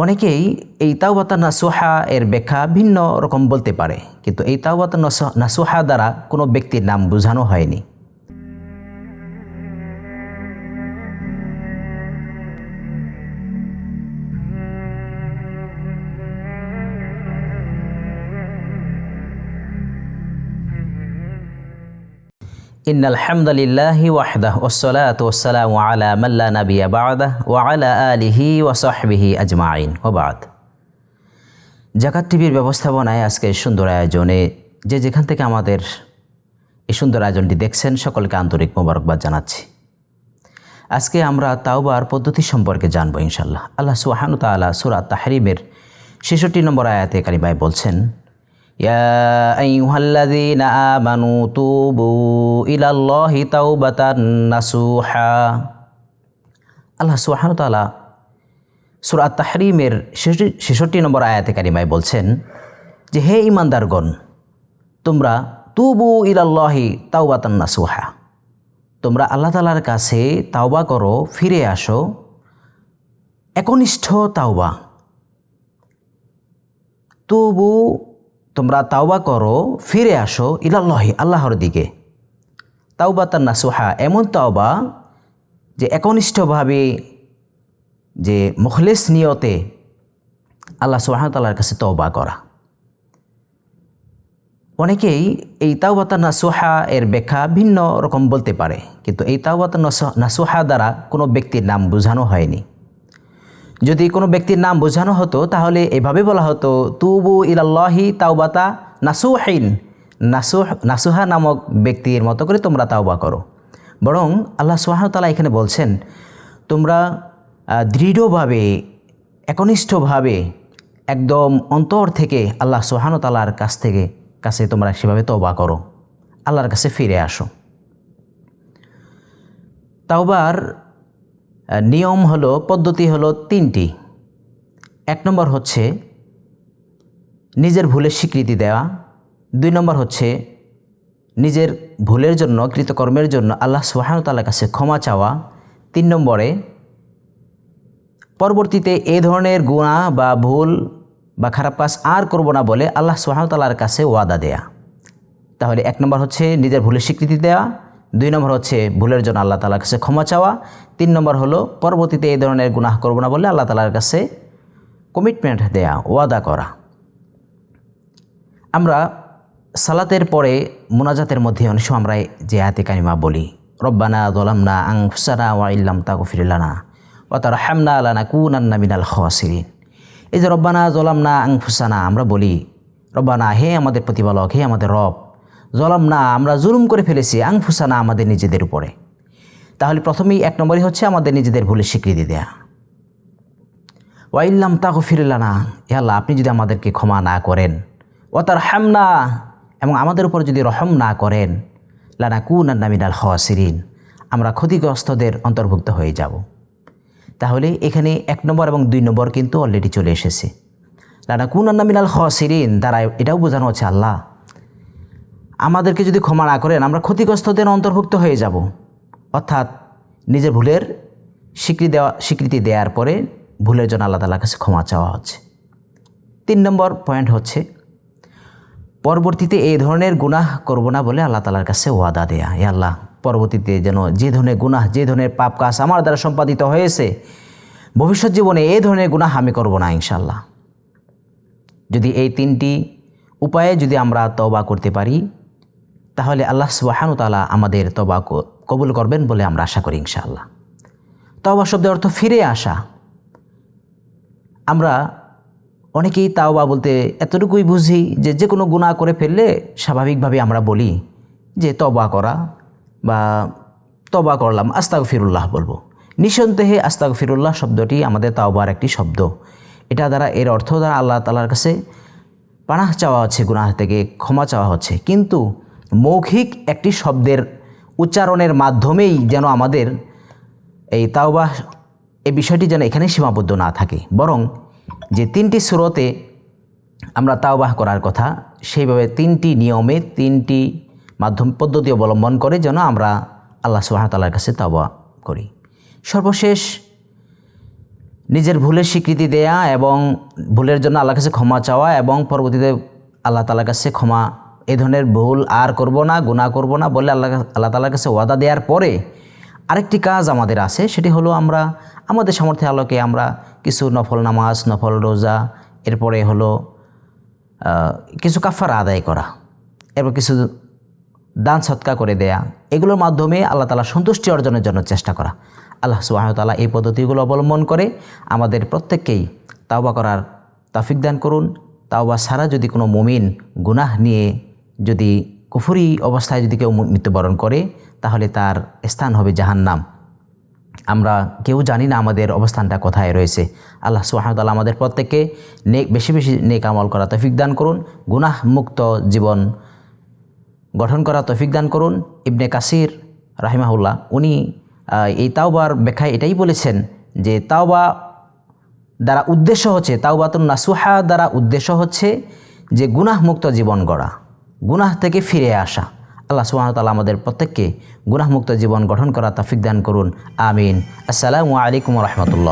অনেকেই এই তাওবাতুন নাসুহা এর ব্যাখ্যা ভিন্ন রকম বলতে পারে, কিন্তু এই তাওবাতুন নাসুহা দ্বারা কোনো ব্যক্তির নাম বোঝানো হয়নি। ইন্নাল হামদুলিল্লাহি ওয়াহদাহু ওয়াসসালাতু ওয়াসসালামু আলা মান লা নাবিয়্যা বা'দাহু ওয়া আলা আলিহি ওয়া সাহবিহি আজমাইন ওয়া বা'দ। জাকাত টিভির ব্যবস্থাপনায় আজকে সুন্দর আয়োজনে যে যেখান থেকে আমাদের এই সুন্দর আয়োজনটি দেখছেন সকলকে আন্তরিক মোবারকবাদ জানাচ্ছি। আজকে আমরা তাওবার পদ্ধতি সম্পর্কে জানবো ইনশাআল্লাহ। আল্লাহ সুবহানাহু ওয়া তাআলা সূরা তাহরিমের 66 নম্বর আয়াতে কারিমায় বলছেন, ইয়া আইয়ুহাল্লাযীনা আমানু তুবু ইলাল্লাহি তাওবাতান নাসুহা। আল্লাহ সুবহানাহু ওয়া তাআলা সূরা তাহরিমের 66 নম্বর আয়াতে কারিমায় বলছেন যে, হে ঈমানদারগণ, তোমরা তুবু ইলাল্লাহি তাওবাতান নাসুহা, তোমরা আল্লাহ তাআলার কাছে তাওবা করো, ফিরে আসো, একনিষ্ঠ তাওবা। তুবু, তোমরা তাওবা করো, ফিরে আসো, ইলাল্লাহি, আল্লাহর দিকে, তাওবাতান নাসুহা, এমন তাওবা যে একনিষ্ঠভাবে, যে মুখলিস নিয়তে আল্লাহ সুবহানাহু ওয়া তাআলার কাছে তওবা করা। অনেকেই এই তাওবাতুন নাসুহা এর ব্যাখ্যা ভিন্ন রকম বলতে পারে, কিন্তু এই তাওবাতুন নাসুহা দ্বারা কোনো ব্যক্তির নাম বোঝানো হয়নি। যদি কোনো ব্যক্তির নাম বোঝানো হতো তাহলে এভাবে বলা হতো, তুবু ইলাল্লাহি তাওবাতা নাসুহিন, নাসুহা নামক ব্যক্তির মতো করে তোমরা তাওবা করো। বরং আল্লাহ সুবহানাহু ওয়া তাআলা এখানে বলছেন, তোমরা দৃঢ়ভাবে, একনিষ্ঠভাবে, একদম অন্তর থেকে আল্লাহ সুবহানাহু ওয়া তাআলার কাছে তোমরা সেভাবে তওবা করো, আল্লাহর কাছে ফিরে আসো। তাওবার নিয়ম হলো, পদ্ধতি হলো তিনটি। এক নম্বর হচ্ছে নিজের ভুলের স্বীকৃতি দেওয়া, দুই নম্বর হচ্ছে নিজের ভুলের জন্য, কৃতকর্মের জন্য আল্লাহ সুবহানাহু ওয়া তাআলার কাছে ক্ষমা চাওয়া, তিন নম্বরে পরবর্তীতে এ ধরনের গুনাহ বা ভুল বা খারাপ কাজ আর করব না বলে আল্লাহ সুবহানাহু ওয়া তাআলার কাছে ওয়াদা দেয়া। তাহলে এক নম্বর হচ্ছে নিজের ভুলের স্বীকৃতি দেওয়া, দুই নম্বর হচ্ছে ভুলের জন্য আল্লাহ তাআলার কাছে ক্ষমা চাওয়া, তিন নম্বর হলো পরবর্তীতে এই ধরনের গুনাহ করব না বলে আল্লাহ তাআলার কাছে কমিটমেন্ট দেয়া, ওয়াদা করা। আমরা সালাতের পরে মুনাজাতের মধ্যে অনেক সময় আমরা যে আয়াতে কারিমা বলি, রব্বানা যালামনা আনফুসানা ওয়া ইল্লাম তাগফির লানা ওয়া তারহামনা লানাকুনান্না মিনাল খাসিরিন। এই যে রব্বানা যালামনা আনফুসানা, আমরা বলি রব্বানা, হে আমাদের প্রতিপালক, হে আমাদের রব, যালামনা, আমরা জুলুম করে ফেলেছি, আনফুসানা, আমাদের নিজেদের উপরে। তাহলে প্রথমেই এক নম্বরই হচ্ছে আমাদের নিজেদের ভুলের স্বীকৃতি দেয়া। ওয়া ইল্লাম তাগফির লানা, হে আল্লাহ, আপনি যদি আমাদেরকে ক্ষমা না করেন, ওয়া তারহামনা, এবং আমাদের উপর যদি রহম না করেন, লানাকুনান্না মিনাল খাসিরিন, আমরা ক্ষতিগ্রস্তদের অন্তর্ভুক্ত হয়ে যাব। তাহলে এখানে এক নম্বর এবং দুই নম্বর কিন্তু অলরেডি চলে এসেছে। লানাকুনান্না মিনাল খাসিরিন দ্বারা এটাও বোঝানো হচ্ছে, আল্লাহ আমাদেরকে যদি ক্ষমা না করেন, আমরা ক্ষতিগ্রস্তদের অন্তর্ভুক্ত হয়ে যাব। অর্থাৎ নিজের ভুলের স্বীকৃতি দেওয়ার পরে ভুলের জন্য আল্লাহ তাআলার কাছে ক্ষমা চাওয়া হচ্ছে। তিন নম্বর পয়েন্ট হচ্ছে পরবর্তীতে এই ধরনের গুনাহ করব না বলে আল্লাহ তাআলার কাছে ওয়াদা দেয়া। হে আল্লাহ, পরবর্তীতে যেন যে ধরনের গুনাহ, যে ধরনের পাপ কাজ আমার দ্বারা সম্পাদিত হয়েছে, ভবিষ্যৎ জীবনে এই ধরনের গুনাহ আমি করব না ইনশাআল্লাহ। যদি এই তিনটি উপায়ে যদি আমরা তওবা করতে পারি, তাহলে আল্লাহ সুবহানাহু ওয়া তাআলা আমাদের তওবা কবুল করবেন বলে আমরা আশা করি ইনশাআল্লাহ। তওবা শব্দের অর্থ ফিরে আসা। আমরা অনেকেই তাওবা বলতে এতটুকুই বুঝি যে যে কোনো গুনাহ করে ফেললে স্বাভাবিকভাবে আমরা বলি যে তওবা করা বা তওবা করলাম, আস্তাগফিরুল্লাহ বলবো। নিঃসন্দেহে আস্তাগফিরুল্লাহ শব্দটি আমাদের তাওবার একটি শব্দ। এটা দ্বারা, এর অর্থ দ্বারা আল্লাহ তাআলার কাছে পানাহ চাওয়া হচ্ছে, গুনাহ থেকে ক্ষমা চাওয়া হচ্ছে। কিন্তু মৌখিক একটি শব্দের উচ্চারণের মাধ্যমেই যেন আমাদের এই তাওবা, এই বিষয়টি যেন এখানে সীমাবদ্ধ না থাকে, বরং যে তিনটি সূরতে আমরা তাওবা করার কথা, সেইভাবে তিনটি নিয়মে, তিনটি মাধ্যম পদ্ধতি অবলম্বন করে যেন আমরা আল্লাহ সুবহানাহু ওয়া তাআলার কাছে তাওবা করি। সর্বশেষ নিজের ভুলের স্বীকৃতি দেয়া এবং ভুলের জন্য আল্লাহর কাছে ক্ষমা চাওয়া এবং পরবর্তীতে আল্লাহ তাআলার কাছে ক্ষমা, এই ধরনের ভুল আর করব না, গুনাহ করব না বলে আল্লাহ তাআলার কাছে ওয়াদা দেওয়ার পরে আরেকটি কাজ আমাদের আছে, সেটি হলো আমরা আমাদের সামর্থ্যের আলোকে আমরা কিছু নফল নামাজ, নফল রোজা, এরপরে হলো কিছু কাফারা আদায় করা, এরপর কিছু দান সৎকা করে দেয়া, এগুলোর মাধ্যমে আল্লাহ তাআলার সন্তুষ্টি অর্জনের জন্য চেষ্টা করা। আল্লাহ সুবহানাহু ওয়া তাআলা এই পদ্ধতিগুলো অবলম্বন করে আমাদের প্রত্যেককেই তাওবা করার তৌফিক দান করুন। তাওবা ছাড়া যদি কোনো মুমিন গুনাহ নিয়ে যদি কুফরি অবস্থায় যদি কেউ মৃত্যুবরণ করে, তাহলে তার স্থান হবে জাহান্নাম। আমরা কেউ জানি না আমাদের অবস্থানটা কোথায় রয়েছে। আল্লাহ সুবহানাহু ওয়া তাআলা আমাদের প্রত্যেককে বেশি বেশি নেক আমল করা তৌফিক দান করুন, গুনাহ মুক্ত জীবন গঠন করা তৌফিক দান করুন। ইবনে কাসির রাহিমাহুল্লাহ উনি এই তাওবার ব্যাখ্যায় এটাই বলেছেন যে তাওবা দ্বারা উদ্দেশ্য হচ্ছে, তাওবাতুন নাসুহা দ্বারা উদ্দেশ্য হচ্ছে যে গুনাহ মুক্ত জীবন গড়া, গুনাহ থেকে ফিরে আসা। আল্লাহ সুবহানাহু ওয়া তাআলা আমাদের প্রত্যেককে গুনাহমুক্ত জীবন গঠন করা তৌফিক দান করুন। আমিন। আসসালামু আলাইকুম ওয়া রাহমাতুল্লাহ।